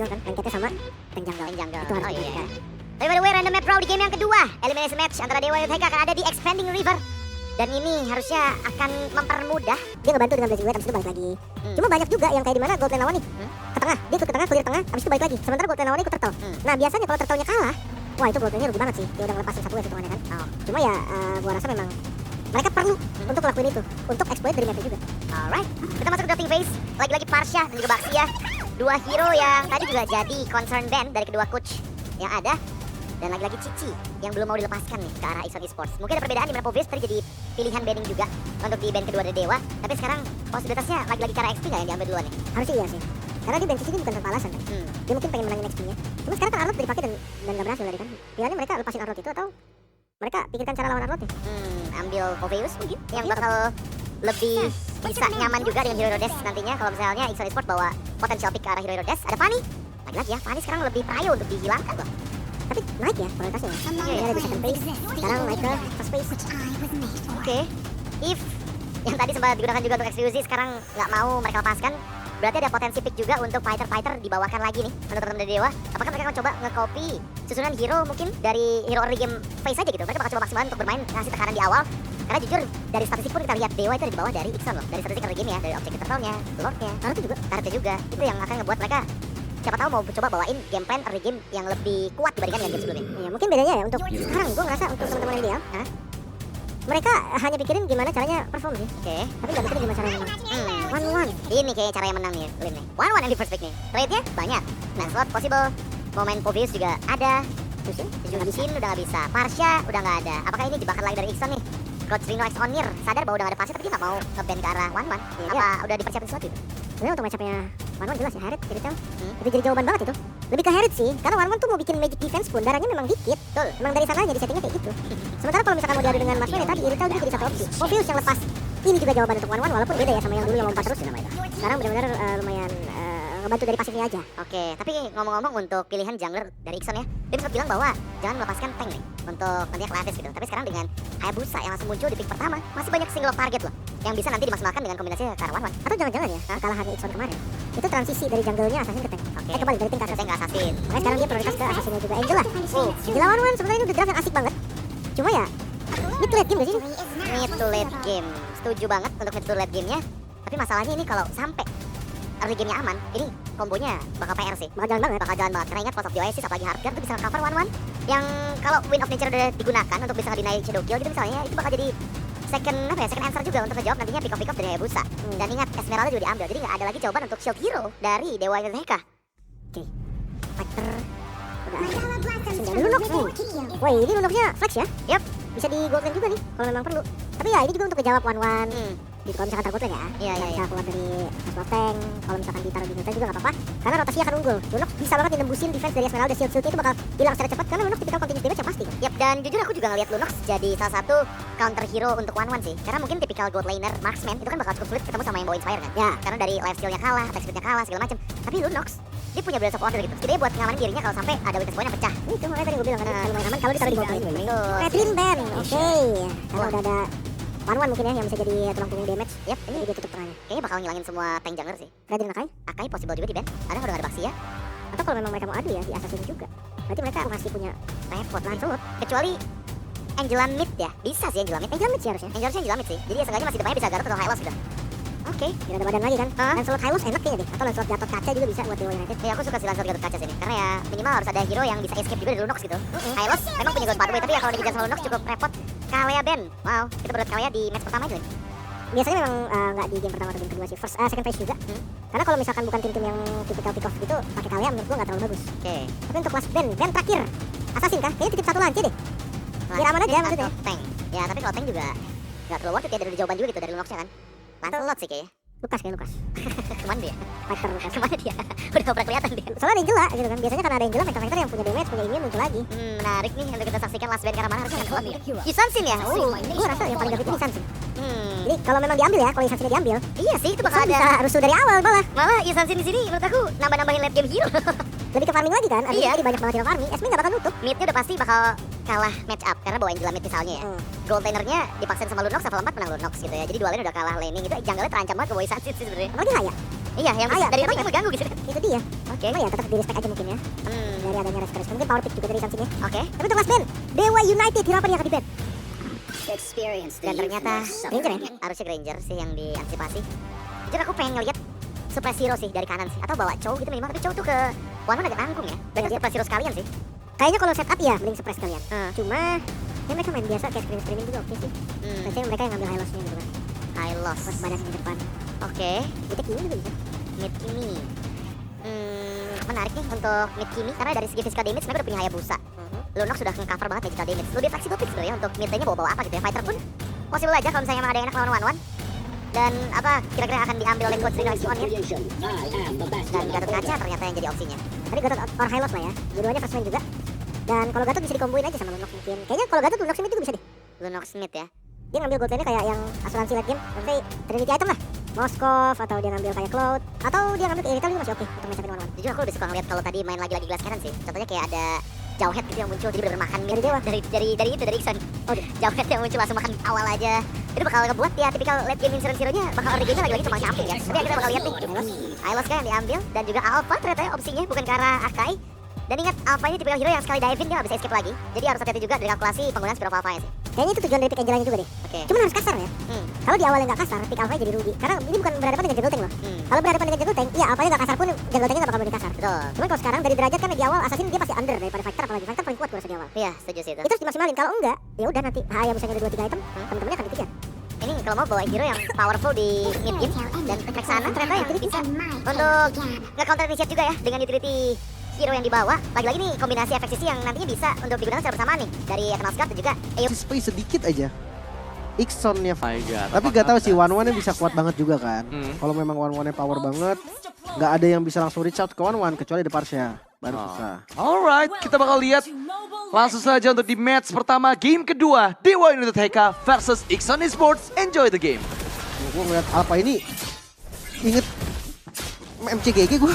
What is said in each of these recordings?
kan, rankednya sama tank jungle. Itu harus diperhatikan. Tapi by the way, random map bro, di game yang kedua, elimination match antara Dewa United akan ada di Expanding River. Dan ini harusnya akan mempermudah. Dia ngebantu dengan Blazing Blade, abis itu balik lagi. Cuma banyak juga yang kayak dimana gold lane lawan nih ke tengah, dia ikut ke tengah, clear tengah, abis itu balik lagi. Sementara gold lane lawannya ikut turtle. Nah biasanya kalau turtle-nya kalah, wah itu gold lane-nya rugi banget sih. Dia udah ngelepasin satu wave hitungannya kan. Cuma ya gua rasa memang mereka perlu untuk ngelakuin itu, untuk exploit dari mapnya juga. Alright, kita masuk ke drafting phase. Lagi-lagi Parsha dan juga Baxia, dua hero yang tadi juga jadi concern ban dari kedua coach yang ada. Dan lagi-lagi Cici yang belum mau dilepaskan nih ke arah Ixon Esports. Mungkin ada perbedaan di mana Povis tadi jadi pilihan banning juga untuk di ban kedua dari Dewa. Tapi sekarang posibilitasnya lagi-lagi cara XP nggak yang diambil duluan nih? Harusnya iya sih, karena dia ban Cici ini bukan tanpa alasan kan. Dia mungkin pengen menangin XP-nya. Cuma sekarang kan Arlot udah dipakai dan nggak berhasil tadi kan. Pilihannya mereka lepasin Arlot itu atau mereka pikirkan cara lawan Arlot ya? Ambil Poveus mungkin yang bakal lebih bisa nyaman juga dengan Hero Herodes nantinya. Kalau misalnya Ixon Esports bawa potensial pick ke arah Hero Herodes. Ada Fanny, lagi-lagi ya, Fanny sekarang lebih prayo untuk dihilangkan loh. Tapi naik ya prioritasnya ya. Dia ada di second phase, sekarang naik ke first phase. Oke, if yang tadi sempat digunakan juga untuk eksklusi sekarang nggak mau mereka lepaskan, berarti ada potensi pick juga untuk fighter-fighter dibawakan lagi nih untuk teman-teman dari Dewa. Apakah mereka akan coba nge-copy susunan hero mungkin dari hero early game phase aja gitu? Mereka bakal coba maksimal untuk bermain ngasih tekanan di awal. Karena jujur dari statistik pun kita lihat Dewa itu ada di bawah dari Ixon loh. Dari statistik early game ya, dari objektif turtle-nya, lord-nya, turret-nya juga. Itu yang akan ngebuat mereka siapa tahu mau coba bawain game plan early game yang lebih kuat dibandingkan dengan game sebelumnya. Ya mungkin bedanya ya untuk sekarang gue ngerasa untuk teman-teman LDL, mereka hanya pikirin gimana caranya perform sih. Oke. Tapi nggak mikirin gimana caranya menang. One. Ini kayak cara yang menang nih, Lin nih. One yang di first pick nih. Trade-nya banyak. Nah, slot possible. Mau main Povius juga ada. Lusin udah nggak bisa. Parsha udah nggak ada. Apakah ini jebakan lagi dari Ixon nih? Coach Rino X Onir sadar bahwa udah nggak ada Parsha tapi dia nggak mau nge-ban ke arah One. Apa udah dipersiapin sesuatu itu? Sebenarnya untuk match-up-nya One jelas ya, Herald, Kiritel. Itu jadi jawaban banget itu. Lebih ke Herald sih, karena One tuh mau bikin magic defense pun darahnya memang dikit. Betul. Memang dari sananya di settingnya kayak gitu. Sementara kalau misalkan mau diadu dengan Mas Wayne tadi, Kiritel juga jadi satu opsi. Povius yang lepas. Ini juga jawaban untuk One walaupun beda ya sama yang dulu yang lompat terus. Sekarang benar-benar lumayan ngebantu dari pasifnya aja. Oke, tapi ngomong-ngomong untuk pilihan jungler dari Ixon ya, dia sempat bilang bahwa jangan melepaskan tank nih untuk nantinya Clavis gitu. Tapi sekarang dengan Hayabusa yang langsung muncul di pick pertama, masih banyak single target loh yang bisa nanti dimaksimalkan dengan kombinasi ke arah One. Atau jangan-jangan ya, kekalahannya Ixon kemarin itu transisi dari jungle-nya Assassin ke tank. Kembali dari tank ke Assassin. Makanya sekarang dia prioritas ke Assassin-nya juga. Angela. Angela One sebenarnya ini udah draft yang asik banget. Cuma ya mid to late game gak sih? Mid to late game. Setuju banget untuk mid to late game-nya. Tapi masalahnya ini kalau sampai early game-nya aman, ini kombonya bakal PR sih. Bakal jalan banget. Karena ingat Pulse of the Oasis apalagi Hardguard itu bisa cover One yang kalau Wind of Nature udah digunakan untuk bisa nge-deny Shadow Kill gitu misalnya, itu bakal jadi second answer juga untuk ngejawab nantinya pick off dari Hayabusa. Dan ingat Esmeralda juga diambil, jadi nggak ada lagi jawaban untuk shield hero dari Dewa United Heka. Oke, fighter udah ada. Lunox nih. Woi, ini Lunoxnya flex ya? Yap. Bisa di gold lane juga nih kalau memang perlu. Tapi ya ini juga untuk ngejawab One. Gitu kalau misalkan tergold lane ya. Bisa keluar dari Aswell tank. Kalau misalkan ditaruh di neutral juga nggak apa-apa. Karena rotasinya akan unggul. Lunox bisa banget nembusin defense dari Esmeralda. Shield-shieldnya itu bakal hilang secara cepat karena Lunox tipikal continuous damage yang pasti. Yap, dan jujur aku juga ngeliat Lunox jadi salah satu counter hero untuk One sih. Karena mungkin tipikal gold laner marksman itu kan bakal cukup sulit ketemu sama yang bawa Inspire kan. Ya, karena dari life steal-nya kalah, attack speed-nya kalah segala macam. Tapi Lunox dia punya balance of order gitu. Setidaknya buat ngamanin dirinya kalau sampai ada weakness point yang pecah. Itu makanya tadi gue bilang kan lumayan aman kalau ditaruh di gold lane. Betul. Caitlyn ban. Oke. Karena udah ada One mungkin ya yang bisa jadi tulang punggung damage. Yap, ini dia tutup tengahnya. Kayaknya bakal ngilangin semua tank jungler sih. Raiden Akai possible juga di ban. Ada udah ada Baxia. Atau kalau memang mereka mau adu ya di Assassin juga. Berarti mereka masih punya repot lahan slot. Kecuali Angela mid ya. Bisa sih Angela mid. Angela mid sih harusnya. Angela mid sih. Jadi ya seenggaknya masih depannya bisa Garot atau Hylos gitu. Oke, biar ada badan lagi kan. Lancelot Hylos enak kayaknya deh. Atau Lancelot Gatot Kaca juga bisa buat Dewa United. Ya aku suka si Lancelot Gatot Kaca sini. Karena ya minimal harus ada hero yang bisa escape juga dari Lunox gitu. Hylos memang punya gold pathway tapi ya kalau dikejar sama Lunox cukup repot. Kalea ban. Wow, kita berat Kalea di match pertama aja. Biasanya memang nggak di game pertama atau game kedua sih. Second phase juga. Karena kalau misalkan bukan tim-tim yang typical pick off gitu, pakai Kalea menurut gua nggak terlalu bagus. Oke. Tapi untuk kelas ban terakhir Assassin kah? Kayaknya titip satu lance deh. Biar aman aja maksudnya. Tank. Ya tapi kalau tank juga nggak terlalu worth it ya dari jawaban juga gitu dari Lunoxnya kan. Lancelot sih kayaknya. Lukas. Kemana dia? Fighter Lukas. Kemana dia? Udah gak pernah kelihatan dia. Soalnya ada Angela gitu kan. Biasanya karena ada Angela fighter yang punya damage, punya immune muncul lagi. Menarik nih untuk kita saksikan last band karena mana harusnya Lancelot ya. Yusansin ya? Gue rasa yang paling gak ini Sansin. Jadi kalau memang diambil ya, kalau Yusansin diambil, iya sih itu bakal ada. Bisa rusuh dari awal malah. Malah Yusansin di sini menurut aku nambah-nambahin late game hero. Lebih ke farming lagi kan? Artinya jadi banyak banget hero farming. Esme gak bakal nutup. Midnya udah pasti bakal kalah match up karena bawa Angela mid misalnya ya. Gold lanernya dipaksain sama Lunox level 4 menang Lunox gitu ya. Jadi dua lane udah kalah laning gitu. Jungle-nya terancam banget ke Boy Sansin sih sebenarnya. Apalagi Haya. Iya, yang Ah, iya, dari emang ping kan mengganggu gitu. Itu dia. Oke. Cuma ya tetap di respect aja mungkin ya. Dari adanya respect. Mungkin power pick juga dari Sansin ya. Oke. Tapi untuk last band, Dewa United hero apa dia akan di ban? Dan ternyata Granger ya? harusnya Granger sih yang diantisipasi. Jujur aku pengen ngeliat Suppress Hero sih dari kanan sih. Atau bawa Chow gitu minimal. Tapi Chow tuh ke One agak nanggung ya. Berarti Suppress Hero sekalian sih. Kayaknya kalau setup ya mending suppress kalian. Hmm. Cuma ya mereka main biasa kayak screaming juga oke sih. Biasanya mereka yang ngambil high loss-nya gitu kan. High loss. Pas banyak di depan. Oke. Kita Kimi juga bisa. Mid Kimi. Menarik nih untuk Mid Kimi karena dari segi physical damage mereka udah punya Hayabusa. Lunox sudah nge-cover banget magical damage. Lebih fleksibel pick sebenarnya untuk mid-nya bawa-bawa apa gitu ya. Fighter pun possible aja kalau misalnya emang ada yang enak lawan one-one. Dan apa kira-kira akan diambil oleh coach Rino Action ya. Dan Gatot Kaca ternyata yang jadi opsinya. Tapi Gatot or high loss lah ya. Dua-duanya first win juga. Dan kalau Gatot bisa dikomboin aja sama Lunox mungkin. Kayaknya kalau Gatot Lunox ini juga bisa deh. Lunox mid ya. Dia ngambil gold lane-nya kayak yang asuransi late game. Nanti Trinity item lah. Moskov atau dia ngambil kayak Cloud atau dia ngambil ke Irrital juga masih oke untuk match one-one. Jujur aku lebih suka ngeliat kalau tadi main lagi glass cannon sih. Contohnya kayak ada Jauhead gitu yang muncul jadi bener makan mid Dari Dewa? dari Ixon. Oh, Jauhead yang muncul langsung makan awal aja. Itu bakal ngebuat ya tipikal late game insurance hero-nya bakal early game-nya lagi-lagi cuma camping ya. Tapi ya kita bakal lihat nih. Hylos kan yang diambil dan juga Alpha ternyata ya opsinya bukan ke arah Akai. Dan ingat Alpha ini tipikal hero yang sekali dive in dia gak bisa escape lagi. Jadi harus hati-hati juga dari kalkulasi penggunaan Spear of Alpha-nya sih. Kayaknya itu tujuan dari pick Angelanya juga deh. Oke. Cuman harus kasar ya. Kalau di awalnya nggak kasar, pick Alpha jadi rugi. Karena ini bukan berhadapan dengan Jungle Tank loh. Kalau berhadapan dengan Jungle Tank, iya Alpha-nya nggak kasar pun Jungle Tank-nya nggak bakal berani kasar. Betul. Cuman kalau sekarang dari derajat kan di awal Assassin dia pasti under daripada Fighter, apalagi Fighter paling kuat gue rasa di awal. Iya, setuju sih itu. Itu harus dimaksimalin. Kalau enggak, ya udah nanti Haya misalnya ada 2-3 item, temen-temennya akan dikejar. Ini kalau mau bawa hero yang powerful di mid game dan ke sana ternyata yang bisa untuk nge-counter initiate juga ya dengan utility hero yang dibawa. Lagi-lagi nih kombinasi efek sisi yang nantinya bisa untuk digunakan secara bersamaan nih dari Eternal Scout dan juga Ayo. Space sedikit aja. Ixonnya My God, tapi gak tahu sih one-one-nya bisa kuat banget juga kan. Kalau memang one-one-nya power banget, gak ada yang bisa langsung reach out ke one-one kecuali The Parsha. Baru bisa. Alright, kita bakal lihat langsung saja untuk di match pertama game kedua Dewa United HK versus Ixon Esports. Enjoy the game. Gue ngeliat Alpha ini inget MCGG gue.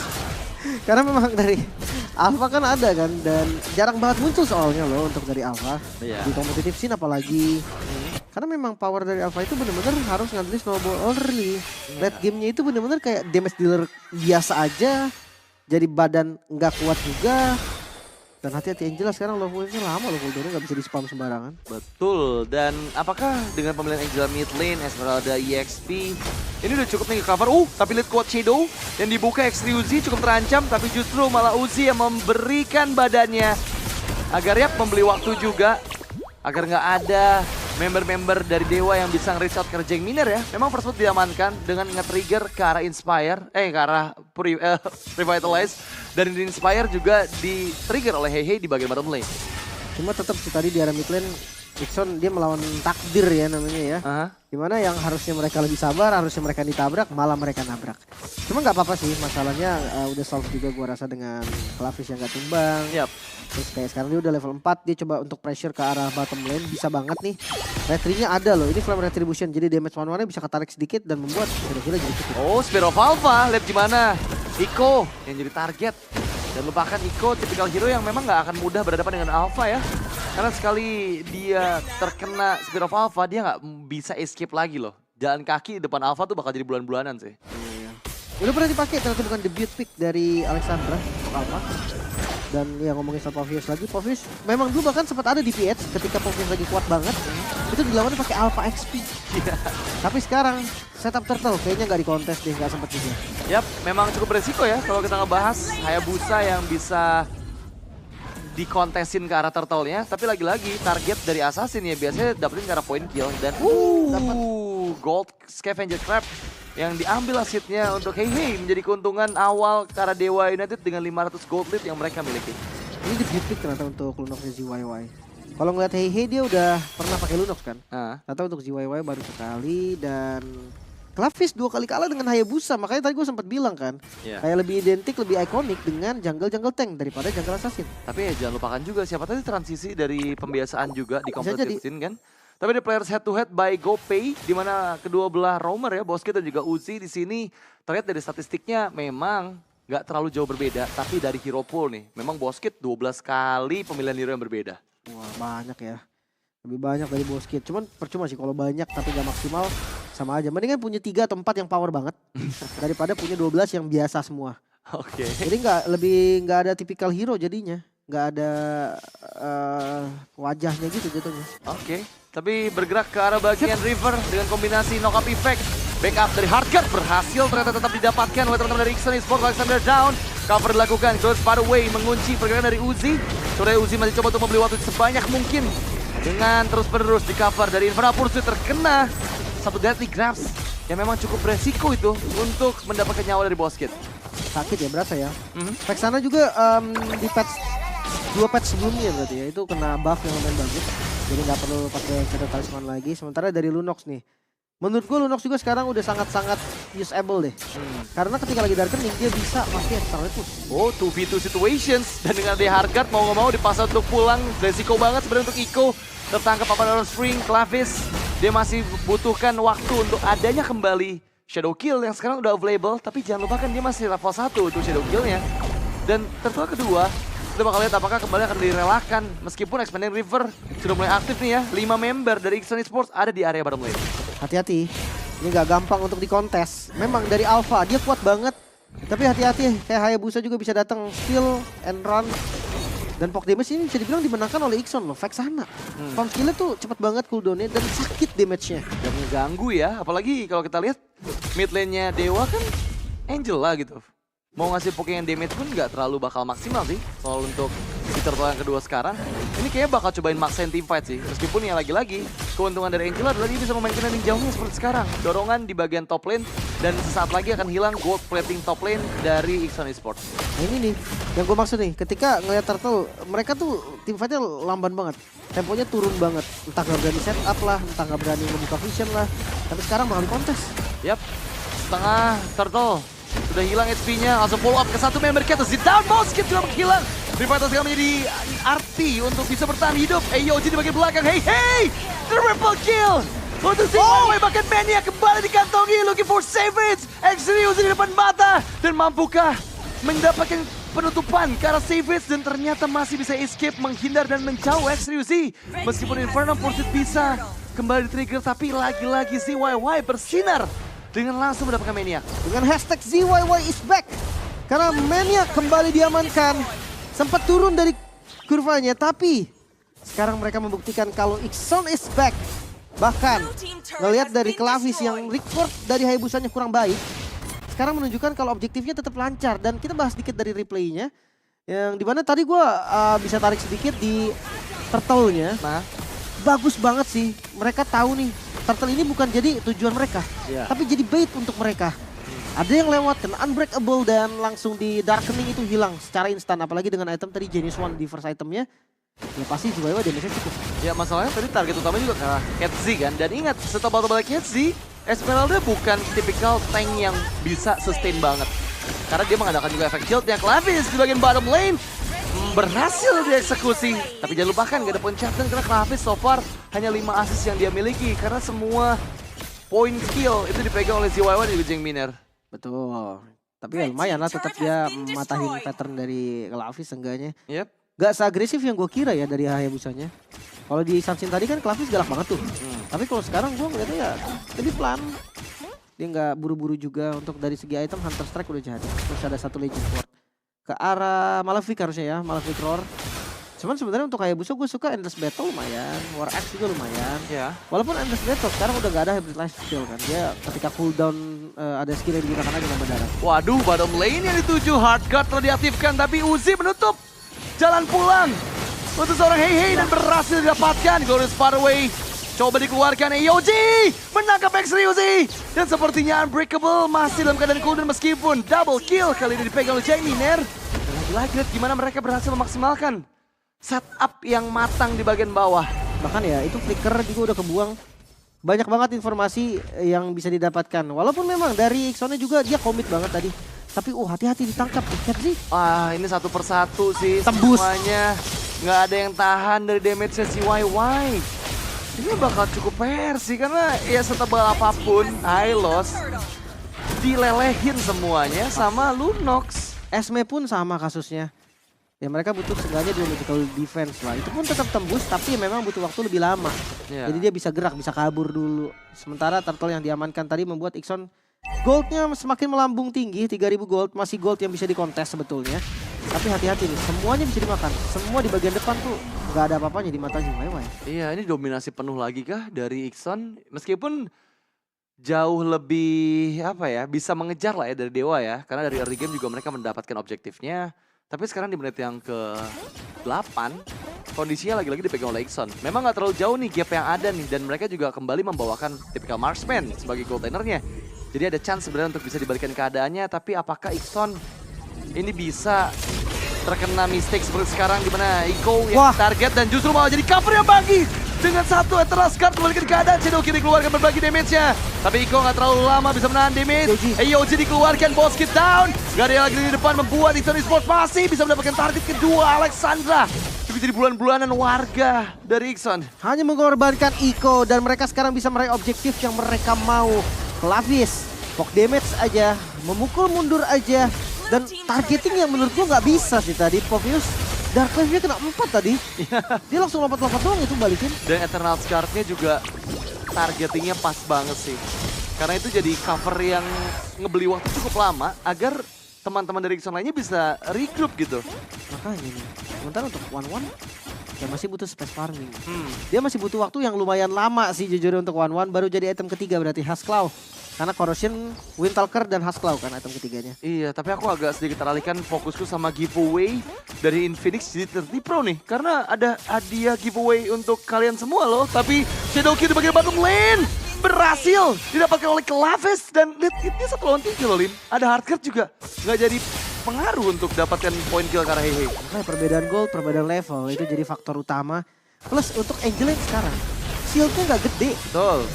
Karena memang dari Alpha kan ada kan dan jarang banget muncul soalnya loh untuk dari Alpha. Iya. Di kompetitif scene apalagi. Karena memang power dari Alpha itu bener-bener harus ngandelin snowball early. Late game-nya itu bener-bener kayak damage dealer biasa aja. Jadi badan nggak kuat juga. Dan hati-hati Angela sekarang love wave-nya lama loh, cooldown-nya nggak bisa di-spam sembarangan. Betul, dan apakah dengan pemilihan Angela mid lane, Esmeralda EXP, ini udah cukup nih cover. Tapi lihat quad Shadow yang dibuka X3 Uzi cukup terancam, tapi justru malah Uzi yang memberikan badannya agar ya membeli waktu juga agar nggak ada member-member dari Dewa yang bisa nge-reach out ke Reject Miner ya. Memang first blood diamankan dengan nge-trigger ke arah Inspire, ke arah Revitalize. Dan di Inspire juga di-trigger oleh Heihei di bagian bottom lane. Cuma tetap sih tadi di area mid lane, Ixon dia melawan takdir ya namanya ya. Dimana yang harusnya mereka lebih sabar, harusnya mereka ditabrak, malah mereka nabrak. Cuma nggak apa-apa sih, masalahnya udah solve juga gua rasa dengan Clavis yang gak tumbang. Terus kayak sekarang dia udah level 4, dia coba untuk pressure ke arah bottom lane, bisa banget nih. Retry-nya ada loh, ini Flame Retribution, jadi damage one-one-nya bisa ketarik sedikit dan membuat kira-kira jadi cukup. Oh, Spear of Alpha, lihat gimana. Iko yang jadi target. Dan lupakan Iko tipikal hero yang memang nggak akan mudah berhadapan dengan Alpha ya. Karena sekali dia terkena Spear of Alpha, dia nggak bisa escape lagi loh. Jalan kaki di depan Alpha tuh bakal jadi bulan-bulanan sih. Udah pernah dipakai, ternyata bukan debut pick dari Alexandra untuk Alpha. Dan ya ngomongin soal Povius lagi, Povius memang dulu bahkan sempat ada di PH ketika Povius lagi kuat banget. Itu dilawannya pakai Alpha XP. Tapi sekarang setup Turtle kayaknya nggak dikontes deh, nggak sempet juga. Yap, memang cukup beresiko ya kalau kita ngebahas Hayabusa yang bisa dikontesin ke arah Turtle-nya. Tapi lagi-lagi target dari Assassin ya biasanya dapetin ke arah point kill. Dan dapat Gold Scavenger Trap yang diambil asitnya untuk Heihei menjadi keuntungan awal ke arah Dewa United dengan 500 gold lead yang mereka miliki. Ini debut pick ternyata untuk Lunox dan ZYY. Kalau ngeliat Heihei dia udah pernah pakai Lunox kan. Ternyata untuk ZYY baru sekali dan Clavis 2 kali kalah dengan Hayabusa. Makanya tadi gue sempat bilang kan, kayak lebih identik, lebih ikonik dengan jungle tank daripada jungle assassin. Tapi ya jangan lupakan juga siapa tadi transisi dari pembiasaan juga di competitive scene kan. Tapi ada players head to head by GoPay di mana kedua belah roamer ya, Bosket dan juga Uzi di sini terlihat dari statistiknya memang nggak terlalu jauh berbeda, tapi dari hero pool nih, memang Bosket 12 kali pemilihan hero yang berbeda. Wah, banyak ya. Lebih banyak dari Bosket. Cuman percuma sih kalau banyak tapi nggak maksimal. sama aja. Mendingan punya 3 atau 4 yang power banget daripada punya 12 yang biasa semua. Oke. Jadi nggak ada tipikal hero jadinya, nggak ada wajahnya gitu jatuhnya. Oke. Tapi bergerak ke arah bagian River dengan kombinasi knock up effect. Backup dari Hardguard berhasil ternyata tetap didapatkan oleh teman-teman dari Ixon Esports. Alexander down. Cover dilakukan. Close far away mengunci pergerakan dari Uzi. Sore Uzi masih coba untuk membeli waktu sebanyak mungkin. Dengan terus-menerus di cover dari Infernal Pursuit terkena satu deadly grabs yang memang cukup beresiko itu untuk mendapatkan nyawa dari Bosskit. Sakit ya, berasa ya. Vexana juga di patch 2 patch sebelumnya berarti ya, itu kena buff yang lumayan bagus. Jadi nggak perlu pakai Shadow Talisman lagi. Sementara dari Lunox nih, menurut gue Lunox juga sekarang udah sangat-sangat usable deh. Karena ketika lagi darkening dia bisa pakai extra push. Oh, 2v2 situations. Dan dengan dia Hardguard mau nggak mau dipaksa untuk pulang. Resiko banget sebenarnya untuk Iko. Tertangkap apa Iron Spring, Clavis. Dia masih butuhkan waktu untuk adanya kembali Shadow Kill yang sekarang udah available. Tapi jangan lupakan dia masih level 1 untuk Shadow Kill-nya. Dan tertua kedua, kita bakal lihat apakah kembali akan direlakan. Meskipun Expanding River sudah mulai aktif nih ya. 5 member dari Ixon Esports ada di area bottom lane. Hati-hati, ini nggak gampang untuk dikontes. Memang dari Alpha dia kuat banget. Tapi hati-hati, kayak Hayabusa juga bisa datang steal and run. Dan poke damage ini bisa dibilang dimenangkan oleh Ixon loh, Vexana. Farm skillnya tuh cepet banget cooldownnya dan sakit damage-nya. Dan mengganggu ya, apalagi kalau kita lihat mid lane-nya Dewa kan Angel lah gitu. Mau ngasih poke yang damage pun nggak terlalu bakal maksimal sih. Soal untuk si turtle yang kedua sekarang. Ini kayaknya bakal cobain maksain team fight sih. Meskipun ya lagi-lagi keuntungan dari Angel adalah dia bisa memainkan lane jauhnya seperti sekarang. Dorongan di bagian top lane dan sesaat lagi akan hilang gold plating top lane dari Ixon Esports. Nah ini nih, yang gue maksud nih, ketika ngeliat Turtle, mereka tuh team fightnya lamban banget. Temponya turun banget. Entah nggak berani set up lah, entah nggak berani ngebuka vision lah. Tapi sekarang malah di kontes. Yap, setengah Turtle. Sudah hilang HP-nya, langsung follow up ke satu member Ketos. Di down Bosskit juga menghilang. Rivaltas sekarang menjadi arti untuk bisa bertahan hidup. AOG di bagian belakang, hey! Triple kill! Untuk si Huawei bahkan Mania kembali dikantongi. Looking for savage. Exrius di depan mata. Dan mampukah mendapatkan penutupan ke arah savage. Dan ternyata masih bisa escape, menghindar dan menjauh Exrius. Meskipun Infernal Pursuit bisa kembali di-trigger. Tapi lagi-lagi si Huawei bersinar dengan langsung mendapatkan Mania. Dengan hashtag ZYY is back. Karena Mania kembali diamankan. Sempat turun dari kurvanya, tapi sekarang mereka membuktikan kalau Ixon is back. Bahkan ngelihat dari Clavis yang record dari Hayabusanya kurang baik. Sekarang menunjukkan kalau objektifnya tetap lancar. Dan kita bahas sedikit dari replaynya. Yang dimana tadi gue bisa tarik sedikit di turtle-nya. Nah, bagus banget sih. Mereka tahu nih, turtle ini bukan jadi tujuan mereka, tapi jadi bait untuk mereka. Ada yang lewat kena unbreakable dan langsung di darkening itu hilang secara instan. Apalagi dengan item tadi Genius One di first itemnya, ya pasti Jiwa damage-nya cukup. ya masalahnya tadi target utama juga ke Ketzi kan. Dan ingat, setebal-tebalnya Ketzi, Esmeralda bukan tipikal tank yang bisa sustain banget. Karena dia mengandalkan juga efek shieldnya. Clavis di bagian bottom lane berhasil dieksekusi. Tapi jangan lupakan gak ada point dan karena Clavis so far hanya 5 assist yang dia miliki. Karena semua point kill itu dipegang oleh ZYY dan Jeng Miner. Betul. Tapi ya lumayan lah, tetap dia matahin pattern dari Clavis seenggaknya. Yep. Gak seagresif yang gue kira ya dari Hayabusanya. Kalau di Samsin tadi kan Clavis galak banget tuh. Tapi kalau sekarang gue ngeliatnya ya lebih pelan. Dia nggak buru-buru juga. Untuk dari segi item Hunter Strike udah jadi. Terus ada satu Legend Sword ke arah Malefic harusnya ya, Malefic Roar. Cuman sebenarnya untuk Hayabusa gue suka Endless Battle lumayan, War Axe juga lumayan. Ya. Walaupun Endless Battle sekarang udah gak ada Hybrid Life Steal kan. Dia ketika cooldown ada skill yang digunakan aja nambah darah. Waduh, bottom lane yang dituju Hardguard telah diaktifkan tapi Uzi menutup jalan pulang untuk seorang Hey dan berhasil didapatkan. Glorious far away. Coba dikeluarkan AOG, menangkap Exriuzi. Dan sepertinya Unbreakable masih dalam keadaan cooldown meskipun double kill kali ini dipegang oleh Jeng Miner. Dan lagi-lagi lihat gimana mereka berhasil memaksimalkan setup yang matang di bagian bawah. Bahkan ya itu flicker juga udah kebuang. Banyak banget informasi yang bisa didapatkan. Walaupun memang dari Ixonnya juga dia komit banget tadi. Tapi hati-hati ditangkap sih. Wah, ini satu persatu sih Tembus. semuanya. Nggak ada yang tahan dari damage-nya si YY. Ini bakal cukup PR sih karena ya setebal apapun Hylos dilelehin semuanya sama Lunox. Esme pun sama kasusnya. Ya mereka butuh seenggaknya 2 medical defense lah. Itu pun tetap tembus tapi memang butuh waktu lebih lama. Iya. Jadi dia bisa gerak, bisa kabur dulu. Sementara turtle yang diamankan tadi membuat Ixion goldnya semakin melambung tinggi. 3000 gold, masih gold yang bisa dikontes sebetulnya. Tapi hati-hati nih, semuanya bisa dimakan. Semua di bagian depan tuh nggak ada apa-apanya di mata Zimaiwai. Iya, ini dominasi penuh lagi kah dari Ixion? Meskipun jauh lebih apa ya, bisa mengejar lah ya dari Dewa ya. Karena dari early game juga mereka mendapatkan objektifnya. Tapi sekarang di menit yang ke-8, kondisinya lagi-lagi dipegang oleh Ixion. Memang nggak terlalu jauh nih gap yang ada nih. Dan mereka juga kembali membawakan typical marksman sebagai gold lanernya. Jadi ada chance sebenarnya untuk bisa dibalikan keadaannya. Tapi apakah Ixion ini bisa terkena mistake seperti sekarang di mana Iko yang target dan justru malah jadi cover yang bagi. Dengan satu Eternal Scar kembalikan keadaan, Shadow King dikeluarkan berbagi damage-nya. Tapi Iko nggak terlalu lama bisa menahan damage. AOG dikeluarkan, boss kit down. Gak ada yang lagi di depan membuat Ixion Esports masih bisa mendapatkan target kedua, Alexandra. Juga jadi bulan-bulanan warga dari Ixion. Hanya mengorbankan Iko dan mereka sekarang bisa meraih objektif yang mereka mau. Klavis, poke damage aja, memukul mundur aja. Dan targeting yang menurut gua nggak bisa sih tadi. Povius Dark Wave-nya kena 4 tadi. Dia langsung lompat-lompat doang itu balikin. Dan Eternal Scar-nya juga targetingnya pas banget sih. Karena itu jadi cover yang ngebeli waktu cukup lama agar teman-teman dari Ixion lainnya bisa regroup gitu. Makanya nih, sementara untuk One dia masih butuh space farming. Dia masih butuh waktu yang lumayan lama sih jujur untuk One baru jadi item ketiga berarti Huskclaw. Karena Corrosion, Windtalker, dan Huskclaw kan item ketiganya. Iya, tapi aku agak sedikit teralihkan fokusku sama giveaway dari Infinix jadi 30 Pro nih. Karena ada hadiah giveaway untuk kalian semua loh. Tapi Shadow King di bagian bottom lane berhasil didapatkan oleh Klavis. Dan lihat hitnya 1 lawan 3 loh, Lin. Ada hardcard juga. Nggak jadi pengaruh untuk dapatkan point kill karena hehe. Makanya perbedaan gold, perbedaan level itu jadi faktor utama. Plus untuk Angelin sekarang, shieldnya nggak gede. Betul.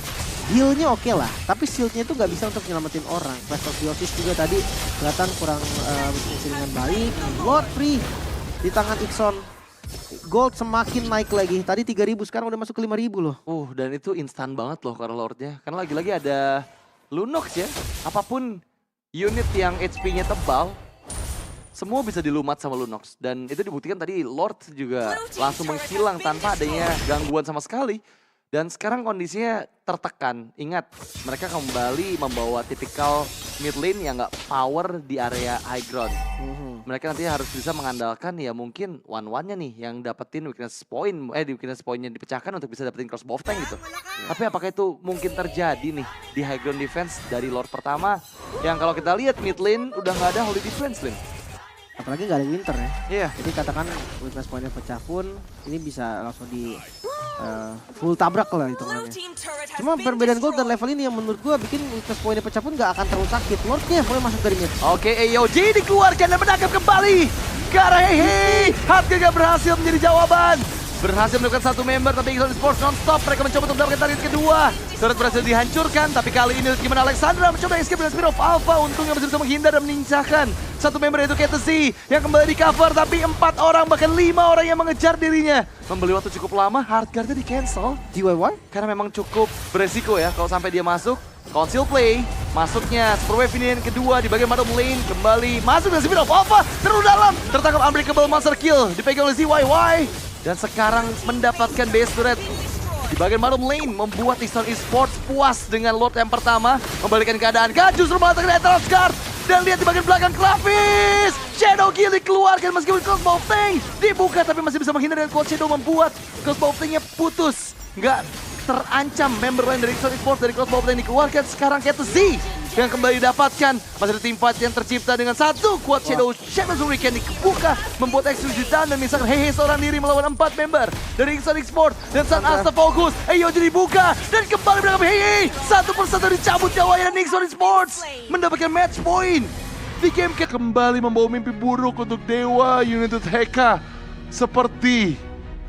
Heal-nya oke lah, tapi shield-nya itu nggak bisa untuk nyelamatin orang. Flash of Theosis juga tadi kelihatan kurang berfungsi dengan baik. Lord free di tangan Ixion. Gold semakin naik lagi. Tadi 3000 sekarang udah masuk ke 5000 loh. Dan itu instan banget loh karena Lordnya. Karena lagi-lagi ada Lunox ya. Apapun unit yang HP-nya tebal, semua bisa dilumat sama Lunox. Dan itu dibuktikan tadi Lord juga langsung menghilang tanpa adanya gangguan sama sekali. Dan sekarang kondisinya tertekan. Ingat, mereka kembali membawa tipikal mid lane yang nggak power di area high ground. Mereka nanti harus bisa mengandalkan ya mungkin one-one-nya nih yang dapetin weakness point. Weakness point-nya dipecahkan untuk bisa dapetin crossbow of tank gitu. Tapi apakah itu mungkin terjadi nih di high ground defense dari Lord pertama? Yang kalau kita lihat mid lane udah nggak ada holy defense lane. Apalagi nggak ada winter ya. Iya. Jadi katakan weakness point-nya pecah pun ini bisa langsung di full tabrak lah hitungannya. Cuma perbedaan gold dan level ini yang menurut gua bikin weakness point-nya pecah pun nggak akan terlalu sakit. Lordnya boleh masuk dari mid. Oke, AOG dikeluarkan dan menangkap kembali. Karena hehe, Hardcare gak berhasil menjadi jawaban. Berhasil menemukan 1 member tapi Ixion Esports non-stop. Mereka mencoba untuk mendapatkan target kedua. Turret berhasil dihancurkan tapi kali ini gimana Alexandra mencoba escape dengan Spear of Alpha. Untungnya masih bisa menghindar dan meninggalkan 1 member yaitu KTC yang kembali di cover. Tapi 4 orang bahkan 5 orang yang mengejar dirinya. Membeli waktu cukup lama, Hardcare-nya di cancel. DIY? Karena memang cukup beresiko ya kalau sampai dia masuk. Conceal play, masuknya Super Wave ini yang kedua di bagian bottom lane. Kembali masuk dengan Spear of Alpha, terlalu dalam. Tertangkap Unbreakable Monster Kill, dipegang oleh ZYY. Dan sekarang mendapatkan base turret di bagian bottom lane. Membuat Ixion Esports puas dengan Lord yang pertama. Membalikan keadaan, justru mengatakan Eternal Scar. Dan lihat di bagian belakang Klavis. Shadow Kill dikeluarkan meskipun crossbow tank dibuka tapi masih bisa menghindar dengan Cold Shadow membuat crossbow tanknya putus. Nggak terancam member lain dari Ixion Esports dari crossbow tank dikeluarkan. Sekarang KTZ yang kembali didapatkan. Masih ada teamfight yang tercipta dengan 1 kuat Shadow Hurricane dibuka. Membuat Exclusive down dan misalkan hehe seorang diri melawan 4 member dari Ixion Esports. Dan San Asta fokus, AOG dibuka dan kembali berangkat hehe. 1 persatu dicabut nyawanya dan Ixion Esports mendapatkan match point. Di game kembali membawa mimpi buruk untuk Dewa United HK. Seperti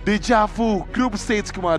Deja Vu Group Stage kemarin.